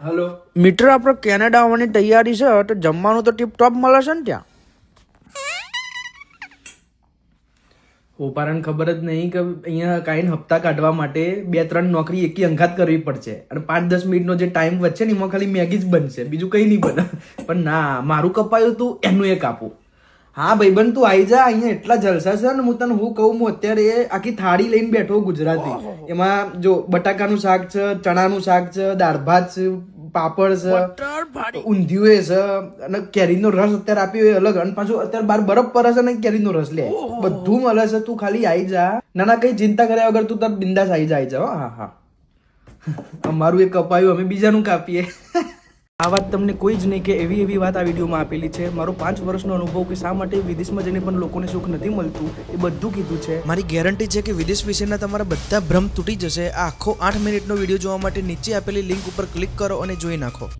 hello metre आप Canada આવવાની તૈયારી છે તો જમવાનું તો ટીપ ટોપ મળે છે ને ત્યાં ઓપારાને ખબર જ નહીં કે અહીંયા કાંઈ હપ્તા કાઢવા માટે 2-3 નોકરી એકી અંગાત કરવી પડશે અને 5-10 મિનિટનો જે ટાઈમ વચ્ચે ને એમાં ખાલી મેગી જ બનશે બીજું કંઈ નહીં બને પણ ના મારું કપાયું તું એનું એક આપું હા ભાઈબંધ તું આવી જા અહીંયા એટલા જલસા છે ને હું તને હું કહું હું અત્યારે આખી થાળી લઈને બેઠો ગુજરાતી એમાં જો બટાકાનું શાક છે ચણાનું શાક છે દાળ ભાત છે પાપડ છે ઊંધિયું છે અને કેરીનો રસ અત્યારે આપ્યો એ અલગ અને પાછું અત્યારે બાર બરફ પડે છે ને કેરીનો રસ લે બધું મળે છે તું ખાલી આવી જા ના કઈ ચિંતા કર્યા વગર તું તાર બિંદાસ આવી જા હા હા અમારું એક કપાયું અમે બીજાનું કાપીએ આ વાત તમને કોઈ જ નહીં કે એવી વાત આ વિડીયોમાં આપેલી છે મારો 5 વર્ષનો અનુભવ કે શા માટે વિદેશમાં જઈને પણ લોકોને સુખ નથી મળતું એ બધું કીધું છે મારી ગેરંટી છે કે વિદેશ વિશેના તમારા બધા ભ્રમ તૂટી જશે આ આખો 8 મિનિટનો વિડીયો જોવા માટે નીચે આપેલી લિંક ઉપર ક્લિક કરો અને જોઈ નાખો